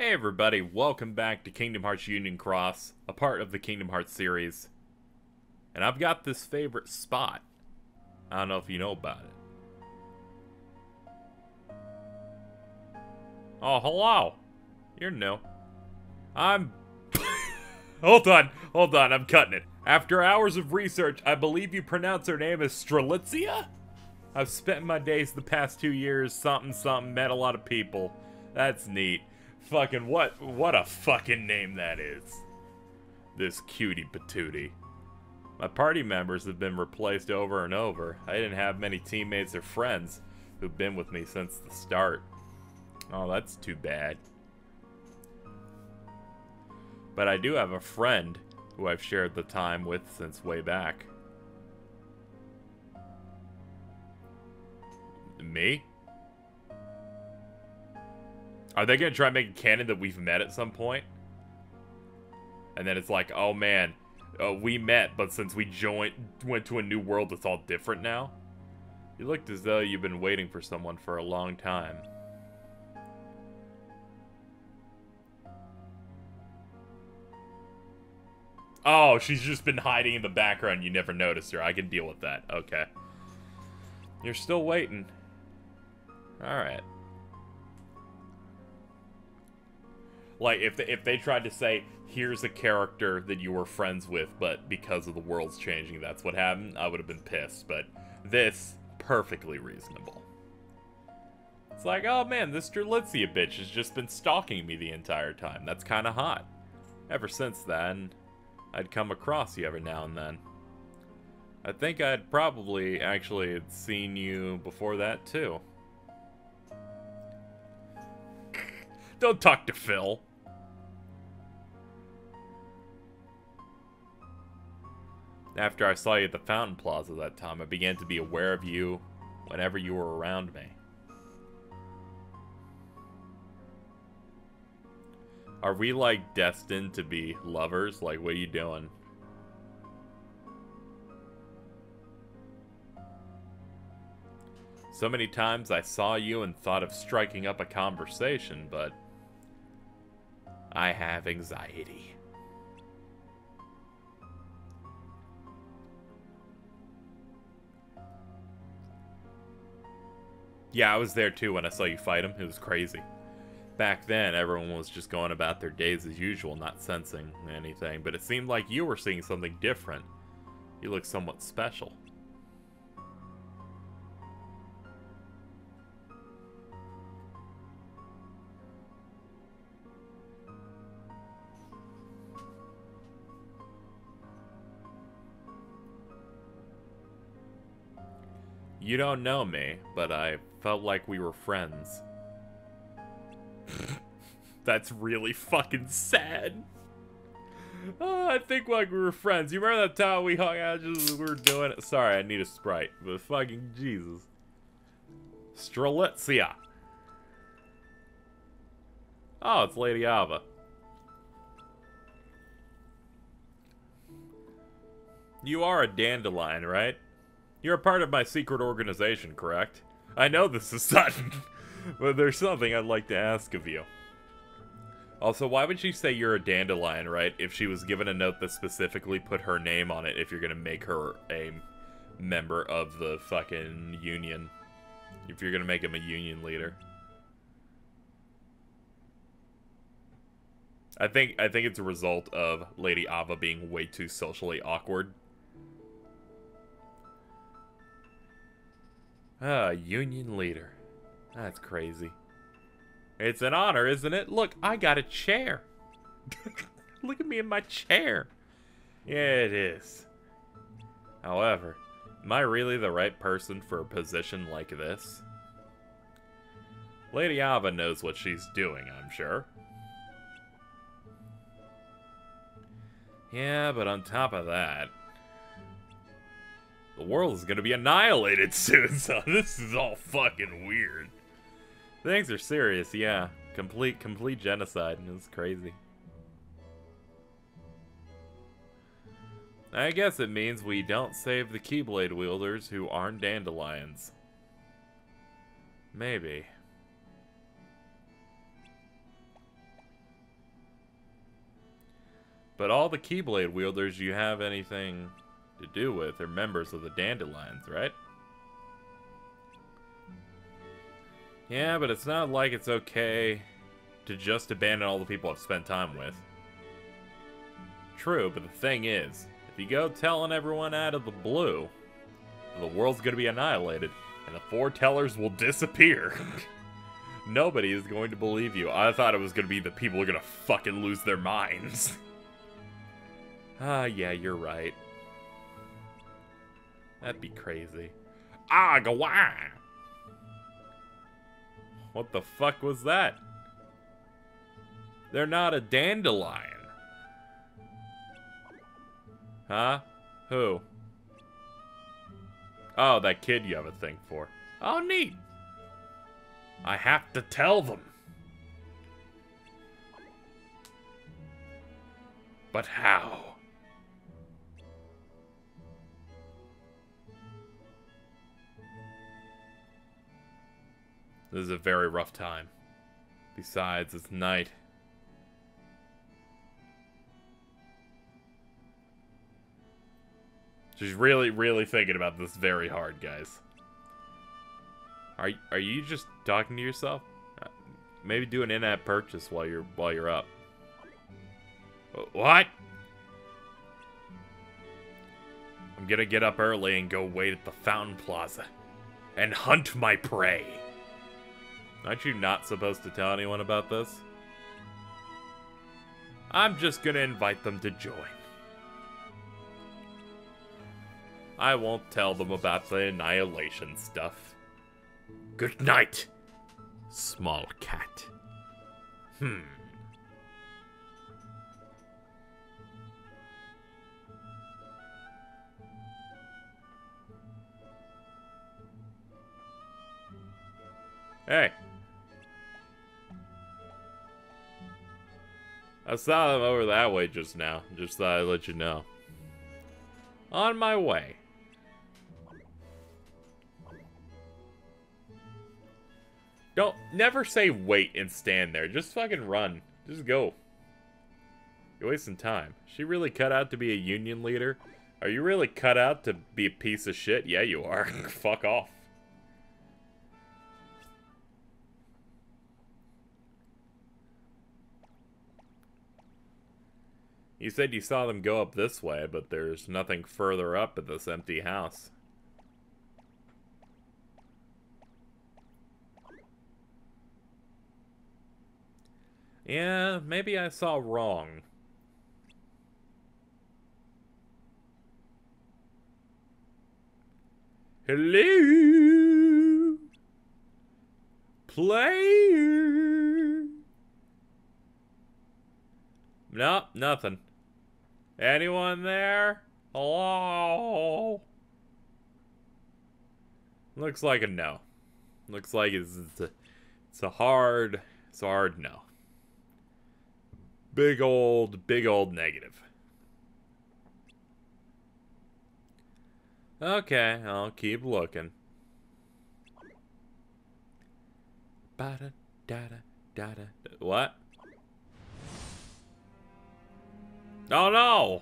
Hey everybody, welcome back to Kingdom Hearts Union Cross, a part of the Kingdom Hearts series. And I've got this favorite spot. I don't know if you know about it. Oh, hello. You're new. I'm... hold on, I'm cutting it. After hours of research, I believe you pronounce her name as Strelitzia? I've spent my days the past 2 years, something, met a lot of people. That's neat. Fucking what a fucking name that is. This cutie patootie. My party members have been replaced over and over. I didn't have many teammates or friends who've been with me since the start. Oh, that's too bad. But I do have a friend who I've shared the time with since way back. Me? Are they gonna try and make a canon that we've met at some point? And then it's like, oh man, we met, but since we went to a new world, it's all different now? You looked as though you've been waiting for someone for a long time. Oh, she's just been hiding in the background. You never noticed her. I can deal with that. Okay. You're still waiting. Alright. Like, if they tried to say, here's a character that you were friends with, but because of the world's changing, that's what happened, I would have been pissed. But this, perfectly reasonable. It's like, oh man, this Strelitzia bitch has just been stalking me the entire time. That's kind of hot. Ever since then, I'd come across you every now and then. I think I'd probably actually seen you before that, too. Don't talk to Phil. After I saw you at the Fountain Plaza that time, I began to be aware of you whenever you were around me. Are we, like, destined to be lovers? Like, what are you doing? So many times I saw you and thought of striking up a conversation, but I have anxiety. Yeah, I was there too when I saw you fight him. It was crazy. Back then, everyone was just going about their days as usual, not sensing anything, but it seemed like you were seeing something different. You look somewhat special. You don't know me, but I felt like we were friends. That's really fucking sad. Oh, I think like we were friends. You remember that time we hung out just as we were doing it? Sorry, I need a Sprite. But fucking Jesus. Strelitzia. Oh, it's Lady Ava. You are a dandelion, right? You're a part of my secret organization, correct? I know this is sudden, but there's something I'd like to ask of you. Also, why would she say you're a dandelion, right, if she was given a note that specifically put her name on it if you're gonna make her a member of the fucking union? If you're gonna make him a union leader. I think it's a result of Lady Ava being way too socially awkward. Ah, union leader. That's crazy. It's an honor, isn't it? Look, I got a chair. Look at me in my chair. Yeah, it is. However, am I really the right person for a position like this? Lady Ava knows what she's doing, I'm sure. Yeah, but on top of that, the world is gonna be annihilated soon, so this is all fucking weird. Things are serious, yeah. Complete genocide, and it's crazy. I guess it means we don't save the Keyblade wielders who aren't dandelions. Maybe. But all the Keyblade wielders you have anything to do with are members of the Dandelions, right? Yeah, but it's not like it's okay to just abandon all the people I've spent time with. True, but the thing is, if you go telling everyone out of the blue, the world's gonna be annihilated, and the foretellers will disappear. Nobody is going to believe you. I thought it was gonna be the people are gonna fucking lose their minds. Ah, yeah, you're right. That'd be crazy. Ah, go on! What the fuck was that? They're not a dandelion. Huh? Who? Oh, that kid you have a thing for. Oh, neat. I have to tell them. But how? This is a very rough time. Besides, it's night. She's really, really thinking about this very hard, guys. Are you just talking to yourself? Maybe do an in-app purchase while you're up. What? I'm gonna get up early and go wait at the Fountain Plaza and hunt my prey. Aren't you not supposed to tell anyone about this? I'm just gonna invite them to join. I won't tell them about the annihilation stuff. Good night, small cat. Hey. I saw them over that way just now. Just thought I'd let you know. On my way. Never say wait and stand there. Just fucking run. Just go. You're wasting time. She really cut out to be a union leader? Are you really cut out to be a piece of shit? Yeah, you are. Fuck off. You said you saw them go up this way, but there's nothing further up at this empty house. Yeah, maybe I saw wrong. Hello? Player? Nope, nothing. Anyone there? Hello? Looks like a no. Looks like it's a hard no. Big old negative. Okay, I'll keep looking. What? Oh no!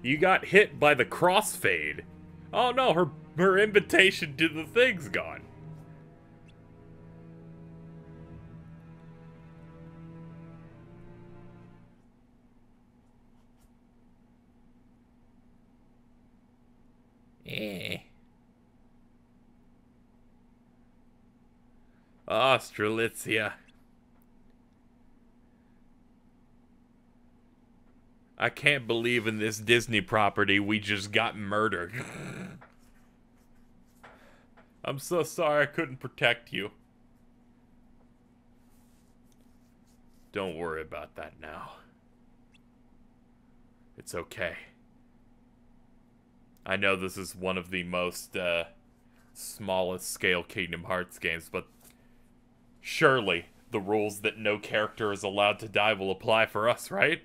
You got hit by the crossfade. Oh no, her invitation to the thing's gone. Ah, Strelitzia. I can't believe in this Disney property we just got murdered. I'm so sorry I couldn't protect you. Don't worry about that now. It's okay. I know this is one of the most, smallest scale Kingdom Hearts games, but surely the rules that no character is allowed to die will apply for us, right?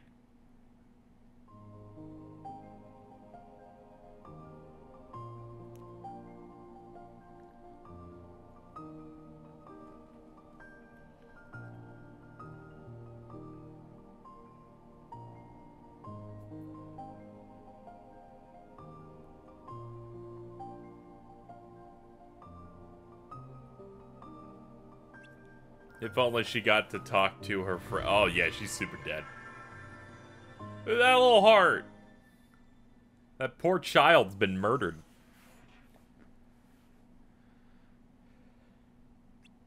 If only she got to talk to her friend. Oh, yeah, she's super dead. That little heart. That poor child's been murdered.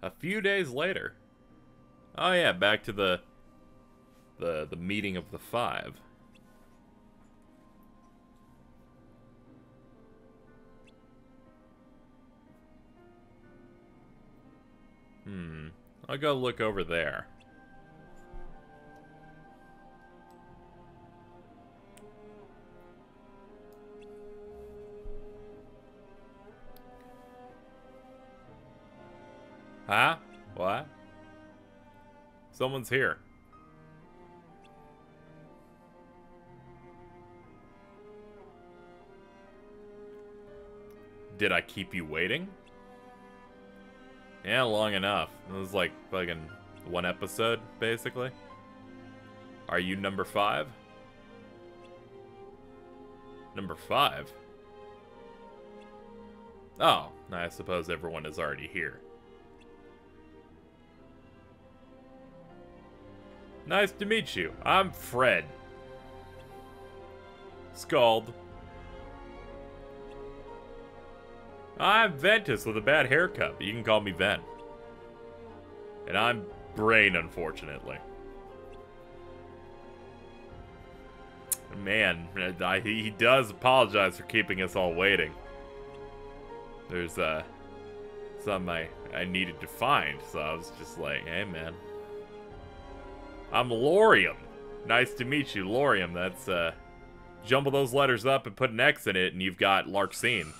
A few days later. Oh, yeah, back to the meeting of the five. I'll go look over there. Huh? What? Someone's here. Did I keep you waiting? Yeah, long enough. It was like fucking one episode, basically. Are you number 5? Number 5? Oh, I suppose everyone is already here. Nice to meet you. I'm Fred. Scald. I'm Ventus with a bad haircut, but you can call me Ven. And I'm Brain, unfortunately. Man, he does apologize for keeping us all waiting. There's something I needed to find, so I was just like, hey man. I'm Lorium. Nice to meet you, Lorium. That's jumble those letters up and put an X in it, and you've got Larxene.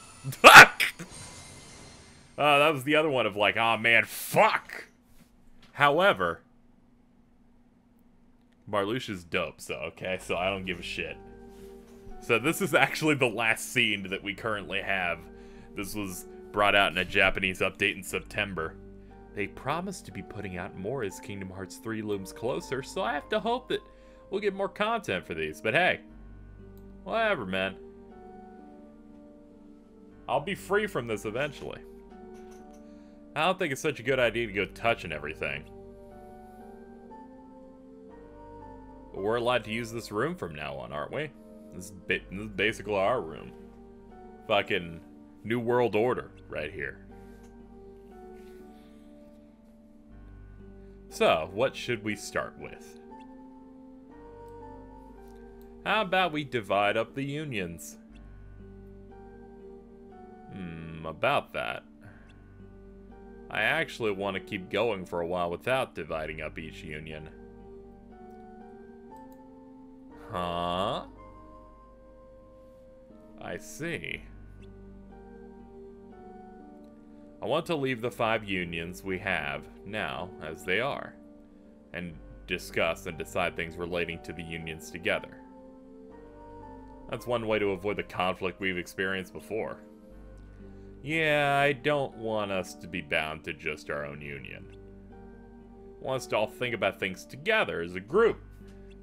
That was the other one of like, oh man, fuck. However, Marluche is dope, so okay, so I don't give a shit. So this is actually the last scene that we currently have. This was brought out in a Japanese update in September. They promise to be putting out more as Kingdom Hearts 3 looms closer, so I have to hope that we'll get more content for these. But hey, whatever, man. I'll be free from this eventually. I don't think it's such a good idea to go touching everything. But we're allowed to use this room from now on, aren't we? This is basically our room. Fucking New World Order right here. So, what should we start with? How about we divide up the unions? About that. I actually want to keep going for a while without dividing up each union. Huh? I see. I want to leave the 5 unions we have now as they are, and discuss and decide things relating to the unions together. That's one way to avoid the conflict we've experienced before. Yeah, I don't want us to be bound to just our own union. I want us to all think about things together as a group,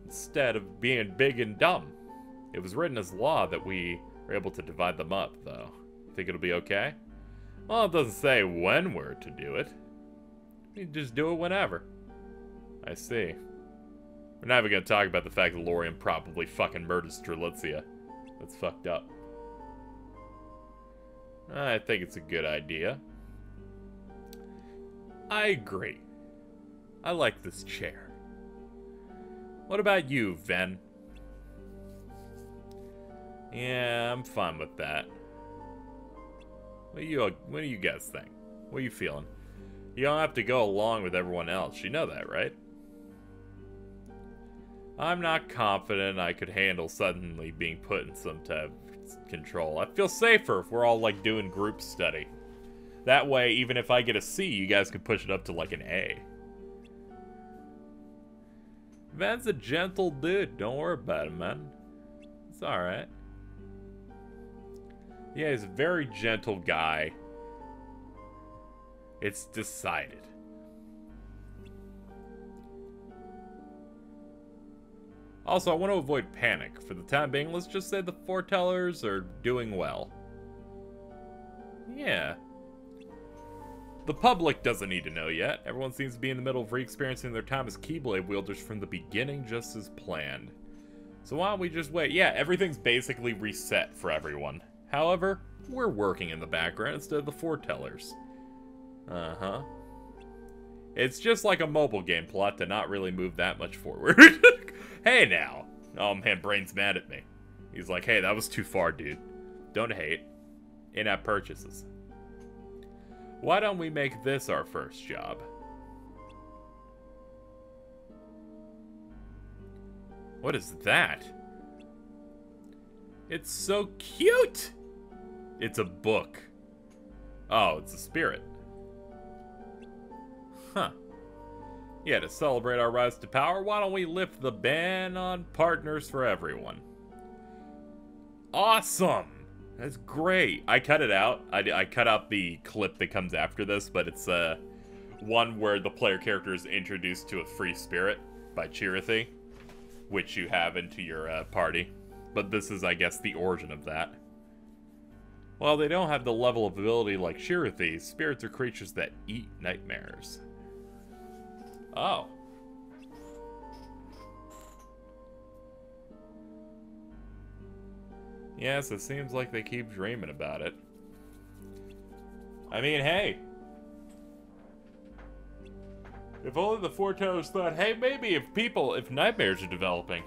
instead of being big and dumb. It was written as law that we are able to divide them up, though. Think it'll be okay? Well, it doesn't say when we're to do it. We can just do it whenever. I see. We're not even gonna talk about the fact that Lorium probably fucking murdered Strelitzia. That's fucked up. I think it's a good idea. I agree. I like this chair. What about you, Ven? Yeah, I'm fine with that. What do you guys think? What are you feeling? You don't have to go along with everyone else. You know that, right? I'm not confident I could handle suddenly being put in some type of control. I feel safer if we're all like doing group study. That way, even if I get a C, you guys can push it up to like an A. Van's a gentle dude. Don't worry about him, man. It's alright. Yeah, he's a very gentle guy. It's decided. Also, I want to avoid panic. For the time being, let's just say the foretellers are doing well. Yeah. The public doesn't need to know yet. Everyone seems to be in the middle of re-experiencing their time as Keyblade wielders from the beginning, just as planned. So why don't we just wait? Yeah, everything's basically reset for everyone. However, we're working in the background instead of the foretellers. Uh-huh. It's just like a mobile game plot to not really move that much forward. Hey now. Oh man, Brain's mad at me. He's like, hey, that was too far, dude. Don't hate. In-app purchases. Why don't we make this our first job? What is that? It's so cute! It's a book. Oh, it's a spirit. Huh. Yeah, to celebrate our rise to power, why don't we lift the ban on partners for everyone? Awesome! That's great. I cut it out. I cut out the clip that comes after this, but it's one where the player character is introduced to a free spirit by Chirithy, which you have into your party. But this is, I guess, the origin of that. While they don't have the level of ability like Chirithy, spirits are creatures that eat nightmares. Oh. Yes, it seems like they keep dreaming about it. I mean, hey. If only the foretellers thought, hey, maybe if nightmares are developing,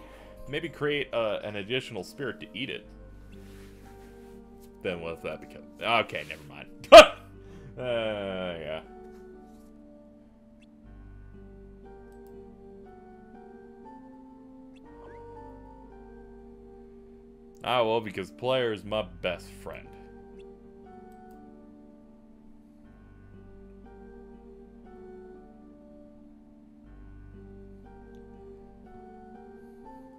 maybe create an additional spirit to eat it. Then what if that becomes... Okay, never mind. Yeah. Ah, well, because player is my best friend.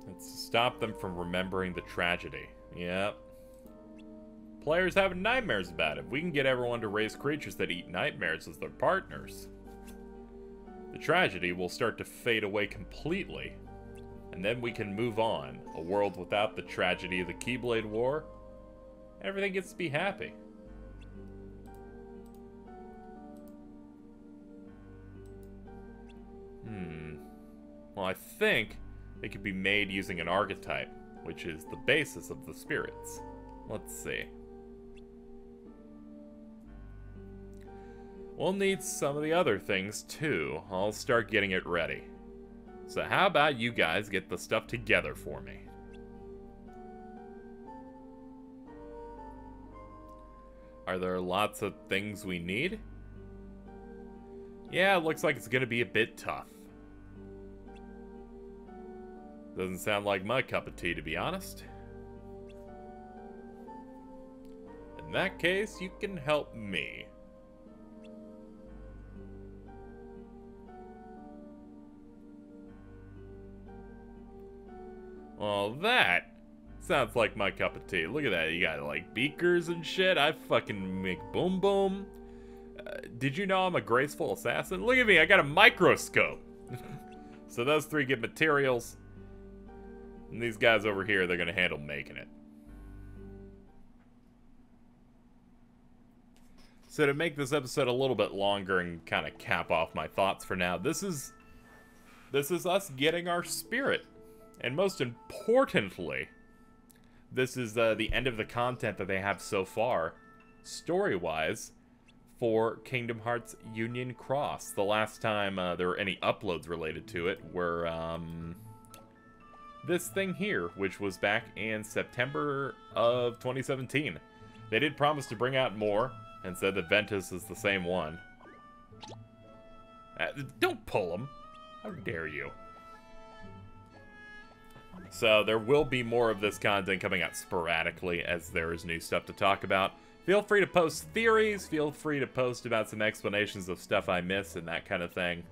Let's stop them from remembering the tragedy. Yep. Players have nightmares about it. We can get everyone to raise creatures that eat nightmares as their partners. The tragedy will start to fade away completely. And then we can move on. A world without the tragedy of the Keyblade War. Everything gets to be happy. Well, I think it could be made using an archetype, which is the basis of the spirits. Let's see. We'll need some of the other things, too. I'll start getting it ready. So how about you guys get the stuff together for me? Are there lots of things we need? Yeah, it looks like it's gonna be a bit tough. Doesn't sound like my cup of tea, to be honest. In that case, you can help me. Well, that sounds like my cup of tea. Look at that. You got, like, beakers and shit. I fucking make boom boom. Did you know I'm a graceful assassin? Look at me. I got a microscope. So those three get materials. And these guys over here, they're going to handle making it. So to make this episode a little bit longer and kind of cap off my thoughts for now, this is us getting our spirit. And most importantly, this is the end of the content that they have so far, story-wise, for Kingdom Hearts Union Cross. The last time there were any uploads related to it were this thing here, which was back in September of 2017. They did promise to bring out more, and said that Ventus is the same one. Don't pull him. How dare you. So there will be more of this content coming out sporadically as there is new stuff to talk about. Feel free to post theories, feel free to post about some explanations of stuff I missed and that kind of thing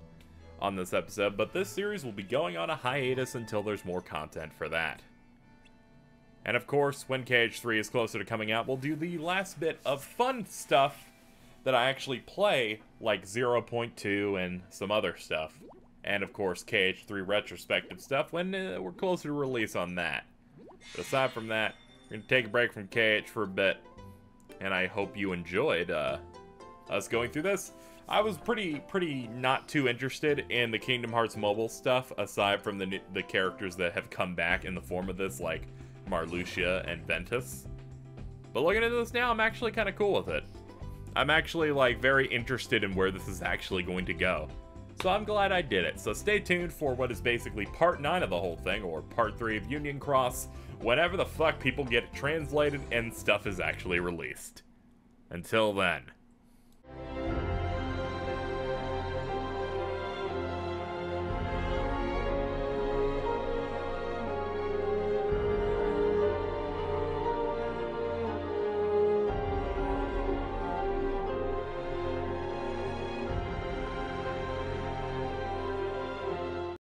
on this episode, but this series will be going on a hiatus until there's more content for that. And of course, when KH3 is closer to coming out, we'll do the last bit of fun stuff that I actually play, like 0.2 and some other stuff. And of course, KH3 retrospective stuff when we're closer to release on that. But aside from that, we're going to take a break from KH for a bit. And I hope you enjoyed us going through this. I was pretty not too interested in the Kingdom Hearts mobile stuff, aside from the characters that have come back in the form of this, like Marluxia and Ventus. But looking at this now, I'm actually kind of cool with it. I'm actually, like, very interested in where this is actually going to go. So I'm glad I did it. So stay tuned for what is basically part 9 of the whole thing, or part 3 of Union Cross, whenever the fuck people get it translated and stuff is actually released. Until then.